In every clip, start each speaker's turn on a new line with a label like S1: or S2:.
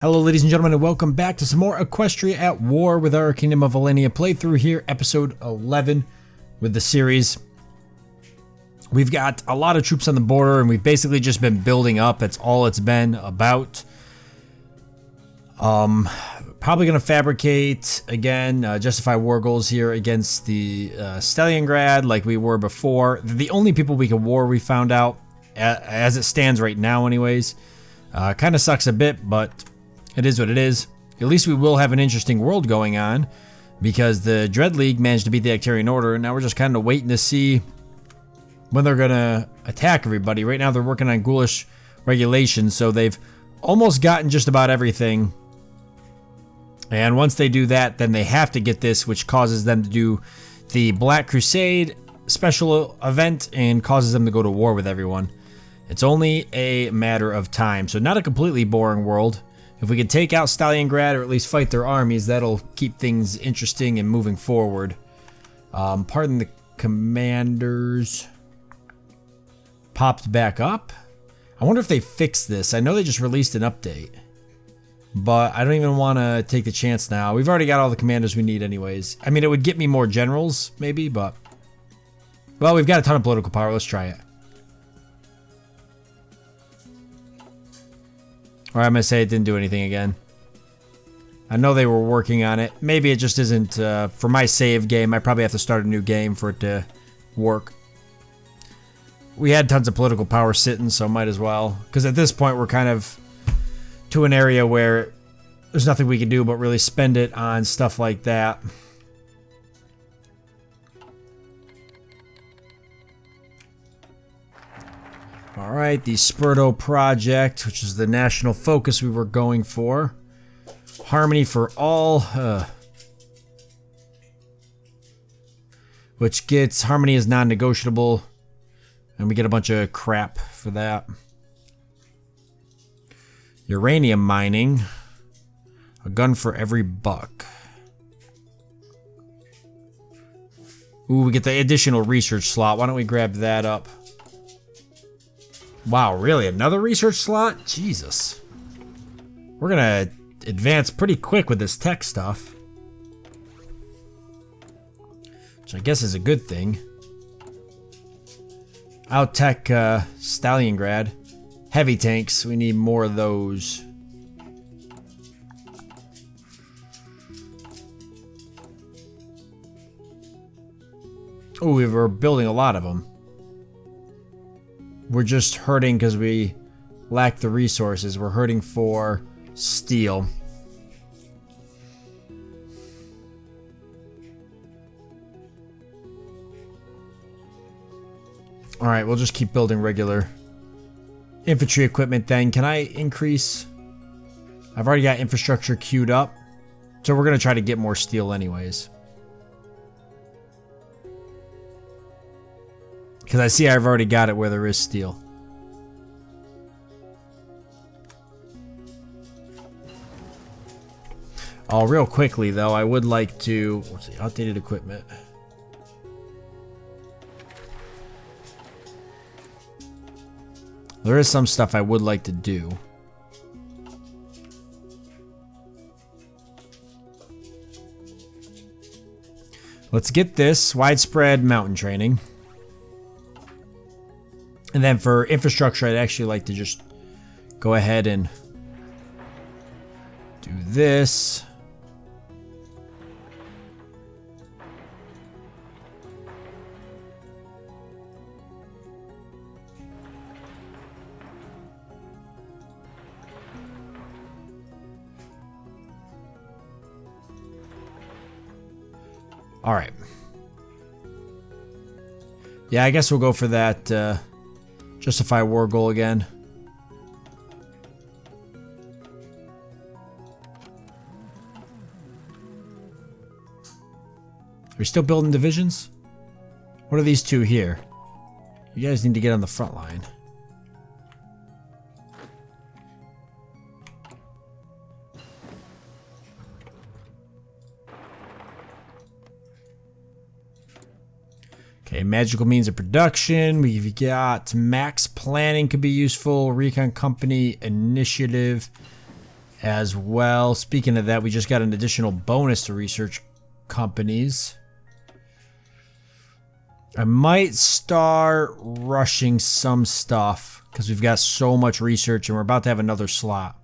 S1: Hello ladies and gentlemen, and welcome back to some more Equestria at War with our Kingdom of Olenia playthrough here, episode 11 with the series. We've got a lot of troops on the border and we've basically just been building up. That's all it's been about. Probably going to fabricate again, justify war goals here against the Stalingrad like we were before. They're the only people we can war, we found out, as it stands right now anyways. Kind of sucks a bit, but it is what it is. At least we will have an interesting world going on because the Dread League managed to beat the Actarian Order, and now we're just kind of waiting to see when they're going to attack everybody. Right now they're working on ghoulish regulations, so they've almost gotten just about everything. And once they do that, then they have to get this, which causes them to do the Black Crusade special event and causes them to go to war with everyone. It's only a matter of time, so not a completely boring world. If we can take out Stalingrad or at least fight their armies, that'll keep things interesting and moving forward. Pardon the commanders. Popped back up. I wonder if they fixed this. I know they just released an update, but I don't even want to take the chance now. We've already got all the commanders we need anyways. I mean, it would get me more generals, maybe, but... well, we've got a ton of political power. Let's try it. Or I'm going to say it didn't do anything again. I know they were working on it. Maybe it just isn't for my save game. I probably have to start a new game for it to work. We had tons of political power sitting, so might as well. Because at this point, we're kind of to an area where there's nothing we can do but really spend it on stuff like that. Alright, the Spurto project, which is the national focus we were going for. Harmony for all, which gets harmony is non-negotiable, and we get a bunch of crap for that. Uranium mining, a gun for every buck. Ooh, we get the additional research slot. Why don't we grab that up? Wow, really? Another research slot? Jesus. We're gonna advance pretty quick with this tech stuff, which I guess is a good thing. Out-tech Stalingrad. Heavy tanks, we need more of those. Oh, we were building a lot of them. We're just hurting because we lack the resources. We're hurting for steel. Alright, we'll just keep building regular infantry equipment then. Can I increase? I've already got infrastructure queued up, so we're going to try to get more steel anyways. Because I see I've already got it where there is steel. Oh, real quickly though, I would like to... let's see, outdated equipment. There is some stuff I would like to do. Let's get this widespread mountain training. And then for infrastructure, I'd actually like to just go ahead and do this. All right. Yeah, I guess we'll go for that. Justify war goal again. Are we still building divisions? What are these two here? You guys need to get on the front line. Okay, magical means of production. We've got max planning could be useful. Recon company initiative. as well. Speaking of that, we just got an additional bonus to research companies. I might start rushing some stuff because we've got so much research and we're about to have another slot.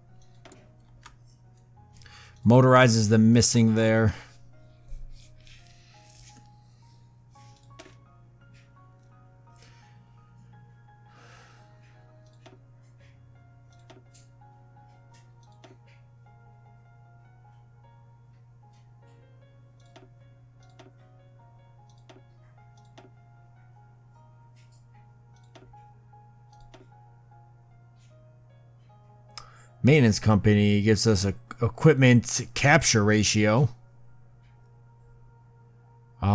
S1: Motorized is the missing there. Maintenance company gives us a equipment capture ratio.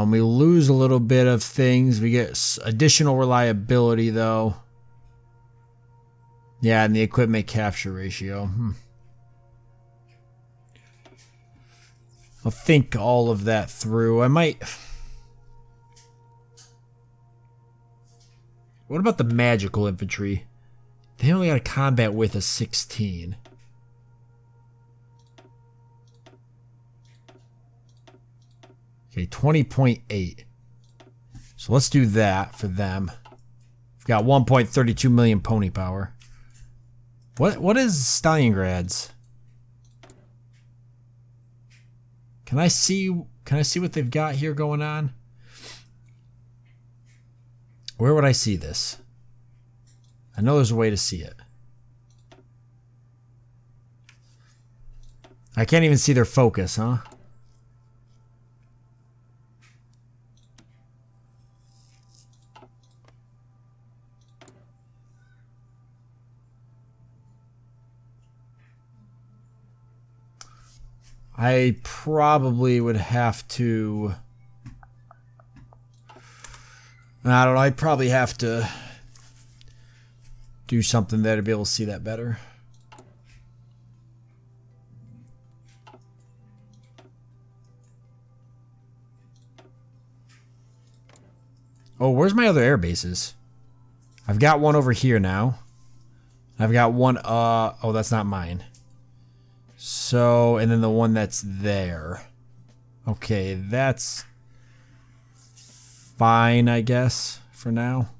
S1: We lose a little bit of things. We get additional reliability though. Yeah, and the equipment capture ratio. I'll think all of that through. I might... What about the magical infantry? They only got a combat width of 16. Okay, 20.8. So let's do that for them. We've got 1.32 million pony power. What is Stalingrad's? Can I see what they've got here going on? Where would I see this? I know there's a way to see it. I can't even see their focus, huh? I probably would have to... I don't know, I'd probably have to do something there to be able to see that better. Oh, where's my other air bases? I've got one over here now. I've got one, oh, that's not mine. So, and then the one that's there. Okay, that's fine, I guess, for now.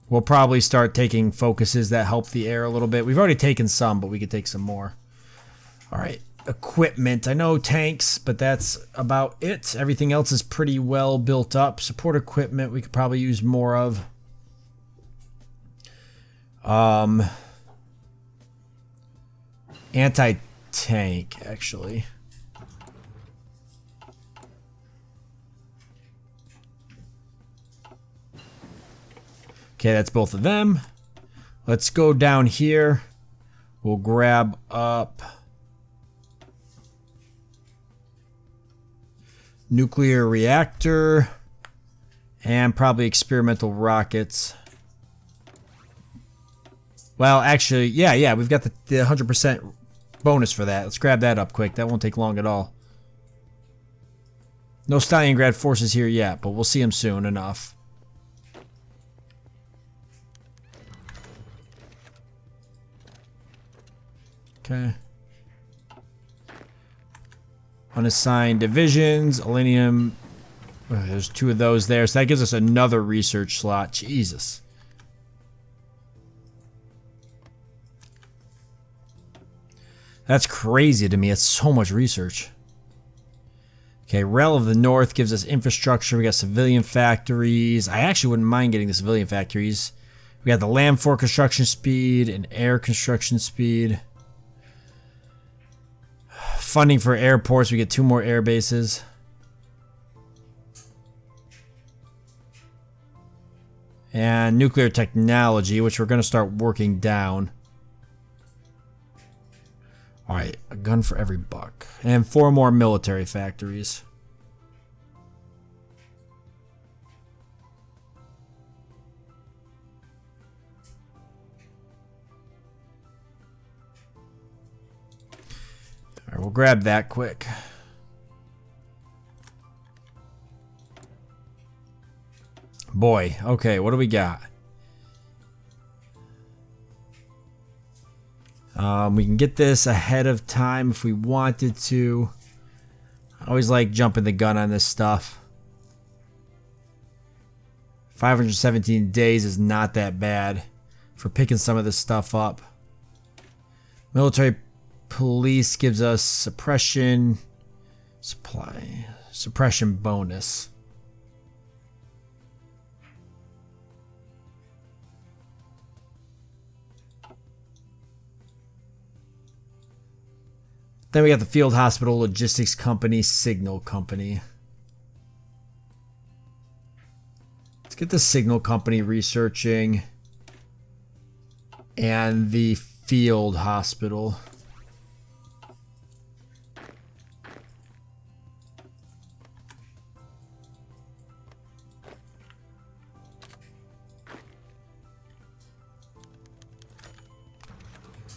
S1: We'll probably start taking focuses that help the air a little bit. We've already taken some, but we could take some more. All right, equipment. I know tanks, but that's about it. Everything else is pretty well built up. Support equipment we could probably use more of. Anti-tank, actually. Okay, that's both of them. Let's go down here. We'll grab up nuclear reactor and probably experimental rockets. Well, actually, yeah, we've got the 100% bonus for that. Let's grab that up quick. That won't take long at all. No Stalingrad forces here yet, but we'll see them soon enough. Okay. Unassigned divisions, Olenia. There's 2 of those there, so that gives us another research slot. Jesus. That's crazy to me. It's so much research. Okay, Rel of the North gives us infrastructure. We got civilian factories. I actually wouldn't mind getting the civilian factories. We got the land for construction speed and air construction speed. Funding for airports. We get 2 more air bases. And nuclear technology, which we're going to start working down. Alright, a gun for every buck. And 4 more military factories. Alright, we'll grab that quick. Boy, okay, what do we got? We can get this ahead of time if we wanted to. I always like jumping the gun on this stuff. 517 days is not that bad for picking some of this stuff up. Military police gives us suppression bonus. Then we got the Field Hospital Logistics Company, Signal Company. Let's get the Signal Company researching. And the Field Hospital.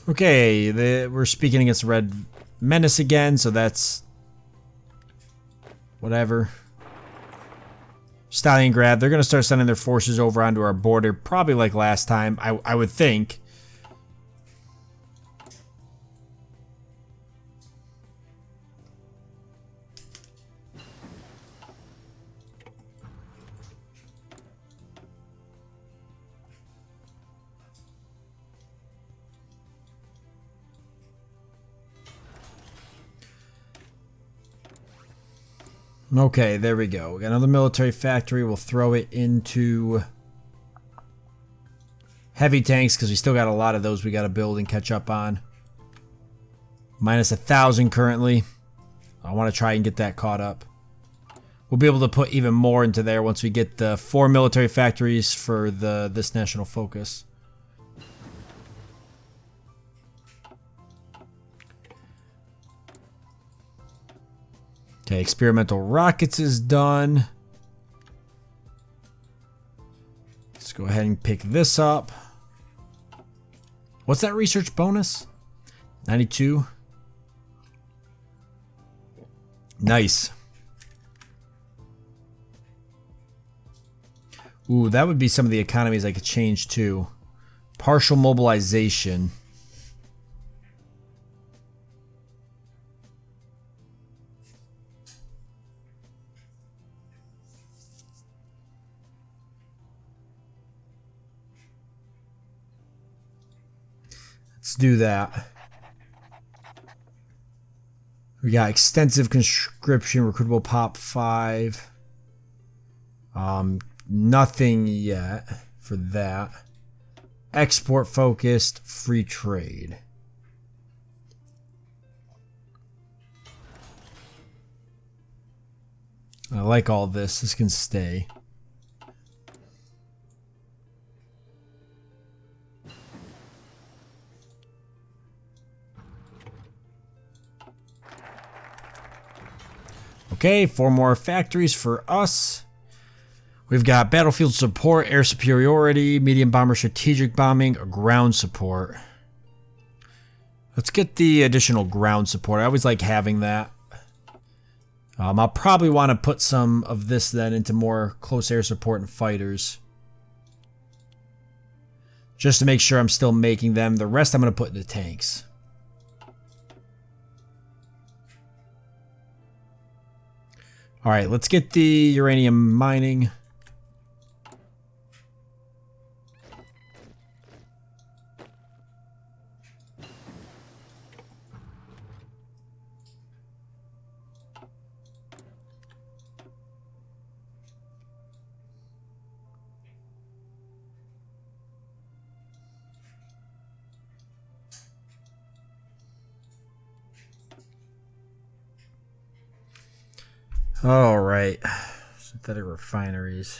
S1: Okay, we're speaking against Red Menace again, so that's whatever. Stalingrad, they're going to start sending their forces over onto our border, probably like last time, I would think. Okay, there we go. We got another military factory. We'll throw it into heavy tanks because we still got a lot of those we got to build and catch up on. Minus 1,000 currently. I want to try and get that caught up. We'll be able to put even more into there once we get the 4 military factories for this national focus. Okay, experimental rockets is done. Let's go ahead and pick this up. What's that research bonus? 92. Nice. Ooh, that would be some of the economies I could change too. Partial mobilization. Let's do that. We got extensive conscription, recruitable pop 5. Nothing yet for that. Export focused, free trade. I like all this. This can stay. Okay, 4 more factories for us. We've got battlefield support, air superiority, medium bomber strategic bombing, ground support. Let's get the additional ground support. I always like having that. I'll probably want to put some of this then into more close air support and fighters. Just to make sure I'm still making them. The rest I'm going to put into tanks. Alright, let's get the uranium mining. All right, synthetic refineries.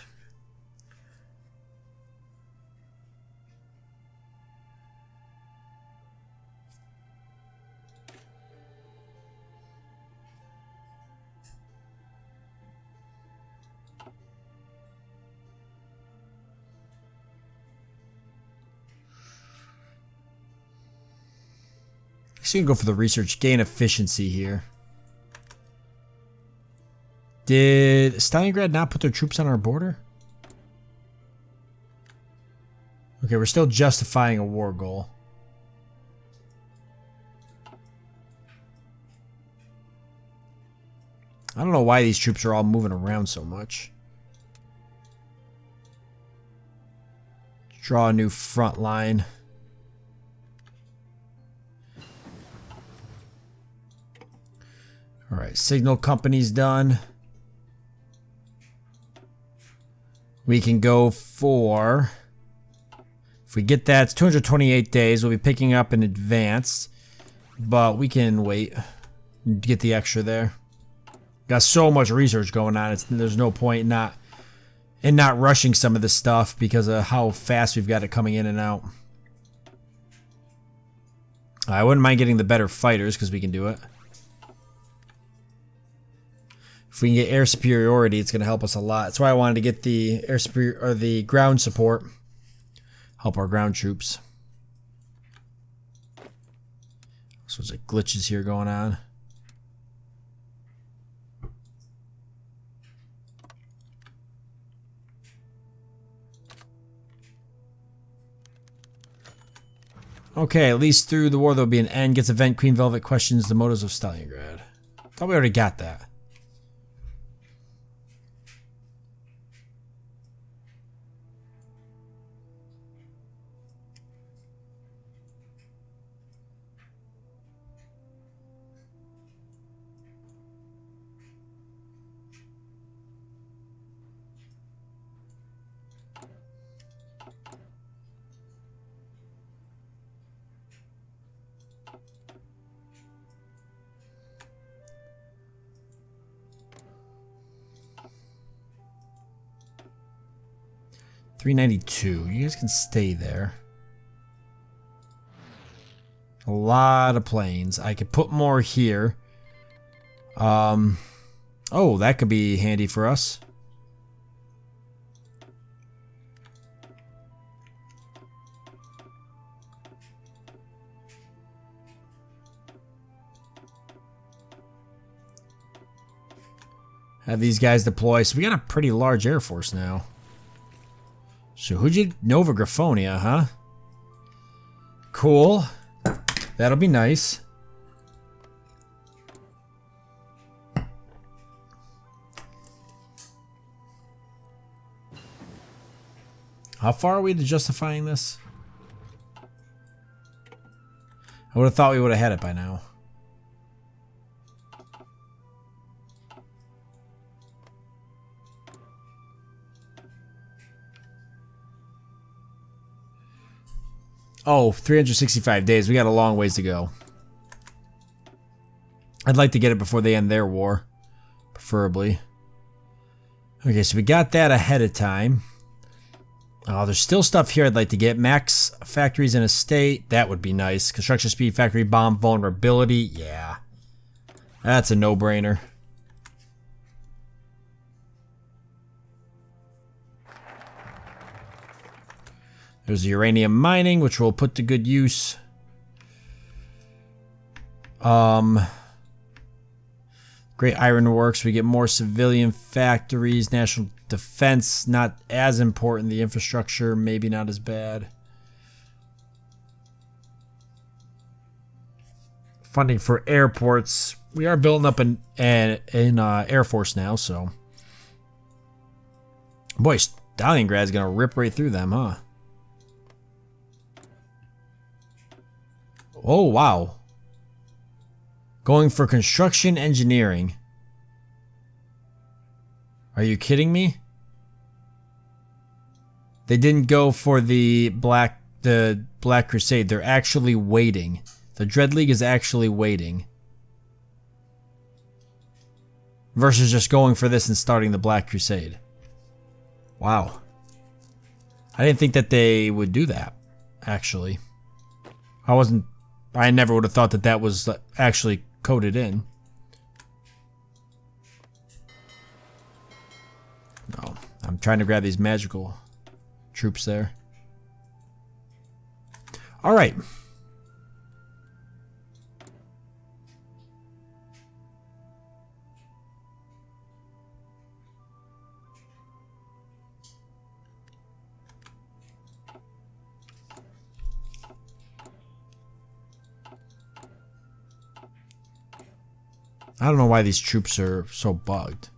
S1: So you can go for the research gain efficiency here. Did Stalingrad not put their troops on our border? Okay, we're still justifying a war goal. I don't know why these troops are all moving around so much. Draw a new front line. Alright, signal company's done. We can go for... If we get that, it's 228 days. We'll be picking up in advance. But we can wait. Get the extra there. Got so much research going on. There's no point in not rushing some of this stuff because of how fast we've got it coming in and out. I wouldn't mind getting the better fighters because we can do it. If we can get air superiority, it's going to help us a lot. That's why I wanted to get the air superior or the ground support. Help our ground troops. So there's like glitches here going on. Okay, at least through the war there'll be an end. Gets event. Queen Velvet questions the motives of Stalingrad. Thought we already got that. $392. You guys can stay there. A lot of planes. I could put more here. Oh, that could be handy for us. Have these guys deploy. So we got a pretty large air force now. So who'd you... Nova Graphonia, huh? Cool. That'll be nice. How far are we to justifying this? I would have thought we would have had it by now. Oh, 365 days. We got a long ways to go. I'd like to get it before they end their war. Preferably. Okay, so we got that ahead of time. Oh, there's still stuff here I'd like to get. Max factories in a state. That would be nice. Construction speed, factory bomb vulnerability. Yeah. That's a no-brainer. There's the uranium mining, which we'll put to good use. Great Iron Works. We get more civilian factories. National defense, not as important. The infrastructure, maybe not as bad. Funding for airports. We are building up an Air Force now, so. Boy, Stalingrad's going to rip right through them, huh? Oh, wow. Going for construction engineering. Are you kidding me? They didn't go for the Black Crusade. They're actually waiting. The Dread League is actually waiting. Versus just going for this and starting the Black Crusade. Wow. I didn't think that they would do that, actually. I never would have thought that that was actually coded in. No, I'm trying to grab these magical troops there. All right. I don't know why these troops are so bugged.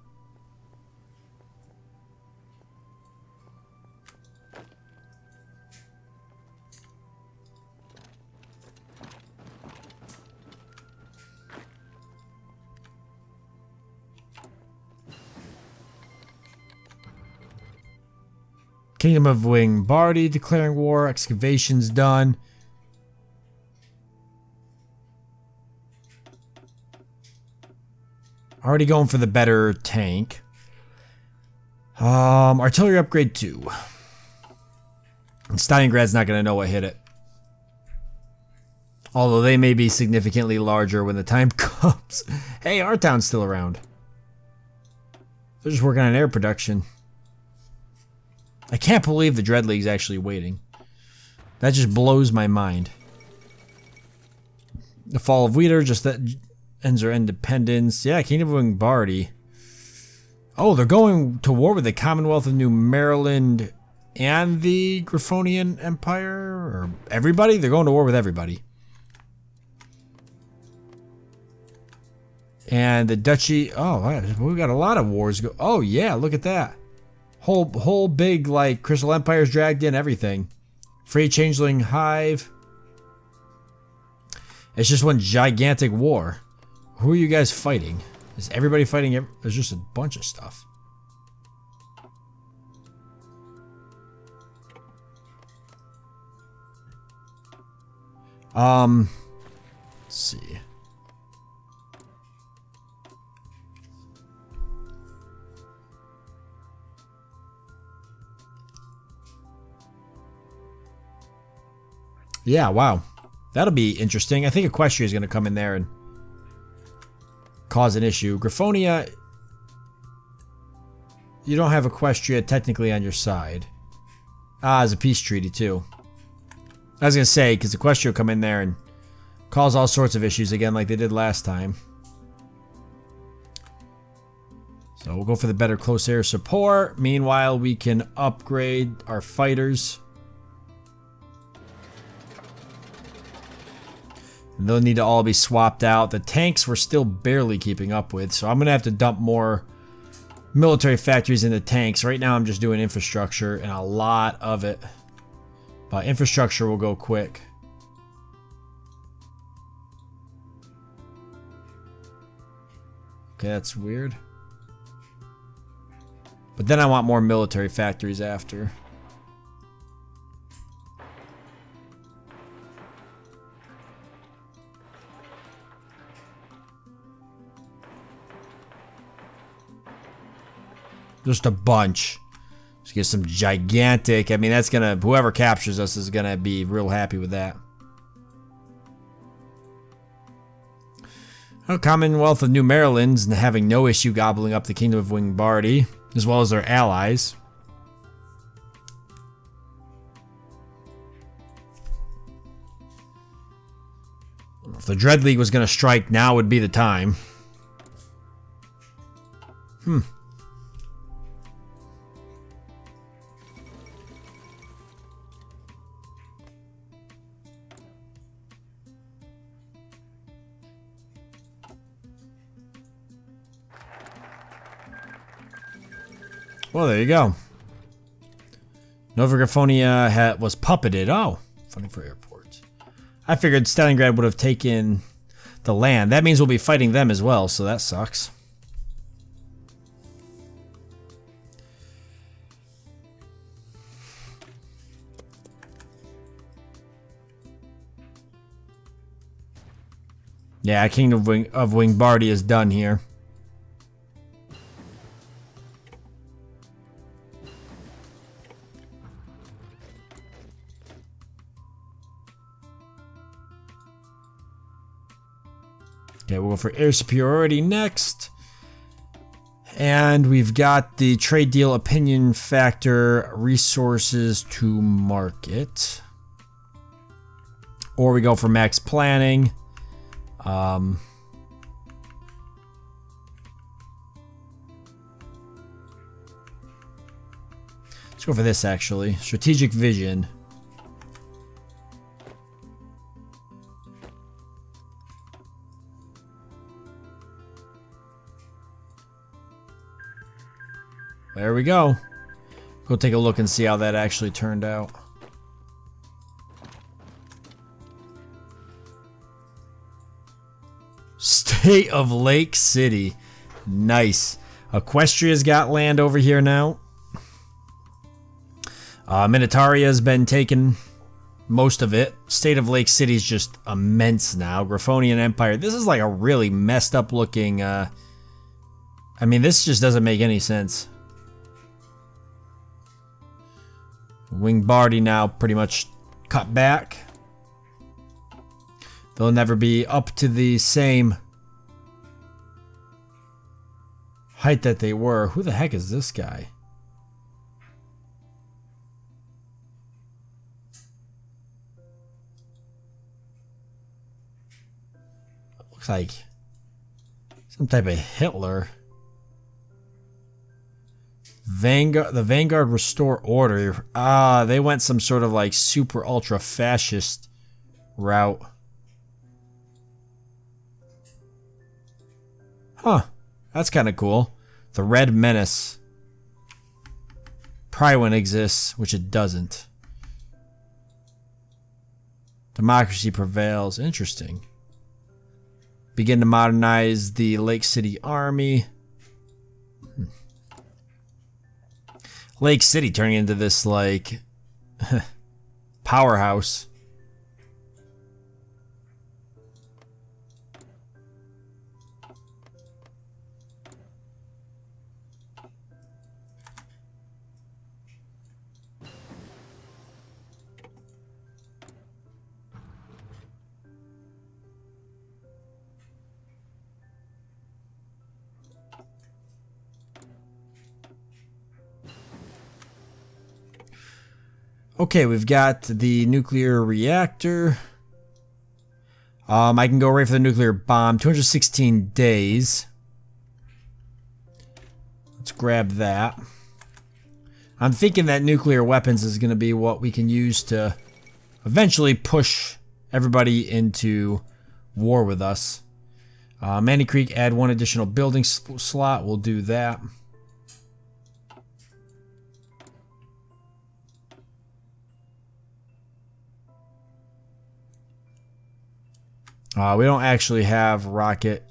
S1: Kingdom of Wingbardi declaring war. Excavations done. Already going for the better tank. Artillery upgrade 2. And Stalingrad's not going to know what hit it. Although they may be significantly larger when the time comes. Hey, our town's still around. They're just working on air production. I can't believe the Dread League's actually waiting. That just blows my mind. The fall of Wheater, just that ends our independence. Yeah, Kingdom of Wingbardi. Oh, they're going to war with the Commonwealth of New Maryland and the Griffonian Empire? Or everybody? They're going to war with everybody. And the Duchy... Oh, we got a lot of wars go... Oh, yeah, look at that. Whole big, like, Crystal Empire's dragged in, everything. Free Changeling Hive. It's just one gigantic war. Who are you guys fighting? Is everybody fighting? There's just a bunch of stuff. Let's see. Yeah, wow. That'll be interesting. I think Equestria is going to come in there and cause an issue. Griffonia, you don't have Equestria technically on your side. Ah, it's a peace treaty too. I was going to say, because Equestria will come in there and cause all sorts of issues again like they did last time. So we'll go for the better close air support. Meanwhile, we can upgrade our fighters. They'll need to all be swapped out. The tanks we're still barely keeping up with, so I'm going to have to dump more military factories into tanks. Right now I'm just doing infrastructure, and a lot of it. But infrastructure will go quick. Okay, that's weird. But then I want more military factories after. Just a bunch. Just get some gigantic. I mean, that's gonna. Whoever captures us is gonna be real happy with that. Oh, Commonwealth of New Maryland's having no issue gobbling up the Kingdom of Wingbardi, as well as their allies. If the Dread League was gonna strike, now would be the time. Well, there you go. Nova Griffonia was puppeted. Oh, funny for airports. I figured Stalingrad would have taken the land. That means we'll be fighting them as well, so that sucks. Yeah, Kingdom of Wingbardi is done here. Okay, we'll go for air superiority next. And we've got the trade deal opinion factor resources to market. Or we go for max planning. Let's go for this actually. Strategic vision. There we go. Go take a look and see how that actually turned out. State of Lake City. Nice. Equestria's got land over here now. Minotaria's been taken, most of it. State of Lake City is just immense now. Griffonian Empire. This is like a really messed up looking... I mean, this just doesn't make any sense. Wingbardi now pretty much cut back. They'll never be up to the same height that they were. Who the heck is this guy? Looks like some type of Hitler. Vanguard, the Vanguard Restore Order. Ah, they went some sort of like super ultra fascist route. Huh. That's kind of cool. The Red Menace. Probably when it exists, which it doesn't. Democracy prevails. Interesting. Begin to modernize the Lake City Army. Lake City turning into this, like, powerhouse. Okay, we've got the nuclear reactor. I can go right for the nuclear bomb. 216 days. Let's grab that. I'm thinking that nuclear weapons is going to be what we can use to eventually push everybody into war with us. Manny Creek, add 1 additional building slot. We'll do that. We don't actually have rocket.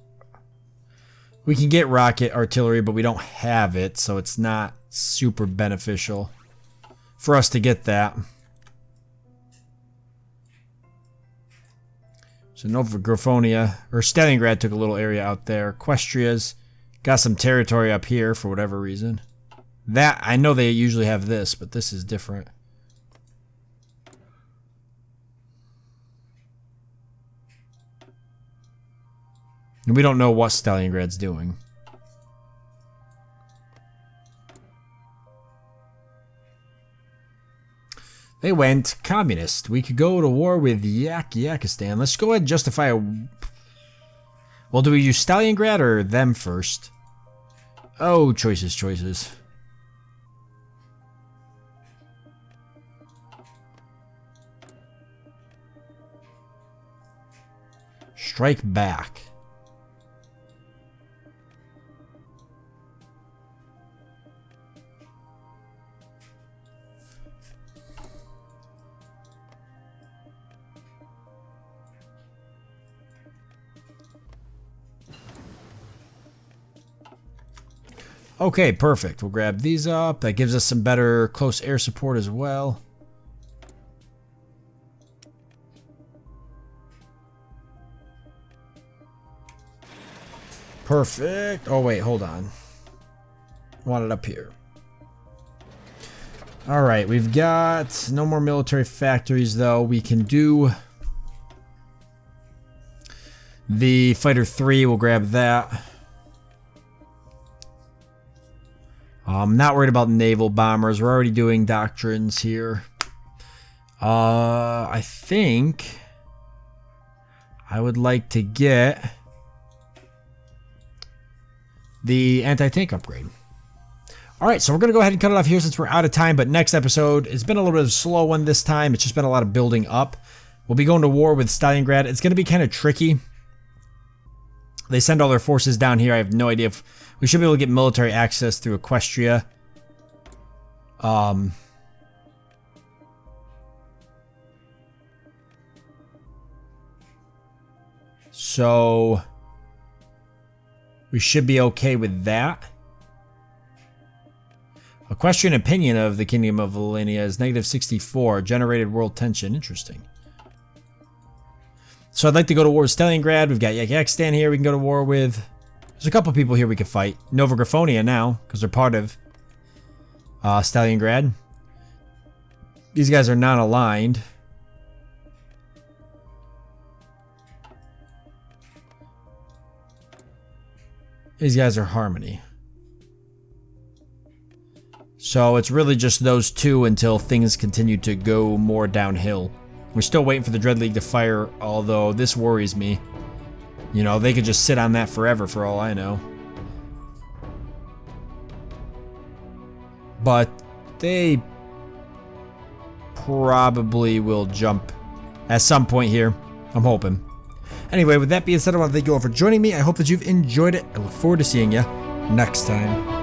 S1: We can get rocket artillery, but we don't have it, so it's not super beneficial for us to get that. So Nova Griffonia, or Stalingrad took a little area out there. Equestria's got some territory up here for whatever reason. That, I know they usually have this, but this is different. And we don't know what Stalingrad's doing. They went communist. We could go to war with Yakistan. Let's go ahead and justify a... Well, do we use Stalingrad or them first? Oh, choices, choices. Strike back. Okay, perfect. We'll grab these up. That gives us some better close air support as well. Perfect. Oh, wait, hold on. I want it up here. All right, we've got no more military factories, though. We can do the Fighter 3. We'll grab that. I'm not worried about naval bombers. We're already doing doctrines here. I think I would like to get the anti-tank upgrade. All right, so we're going to go ahead and cut it off here since we're out of time. But next episode, it's been a little bit of a slow one this time. It's just been a lot of building up. We'll be going to war with Stalingrad. It's going to be kind of tricky. They send all their forces down here. I have no idea if we should be able to get military access through Equestria. So we should be okay with that. Equestrian opinion of the Kingdom of Olenia is -64. Generated world tension. Interesting. So I'd like to go to war with Stalingrad. We've got Yakstan here we can go to war with. There's a couple people here we can fight. Nova Graphonia now, because they're part of Stalingrad. These guys are not aligned. These guys are Harmony. So it's really just those two until things continue to go more downhill. We're still waiting for the Dread League to fire, although this worries me. You know, they could just sit on that forever for all I know. But they probably will jump at some point here. I'm hoping. Anyway, with that being said, I want to thank you all for joining me. I hope that you've enjoyed it. I look forward to seeing you next time.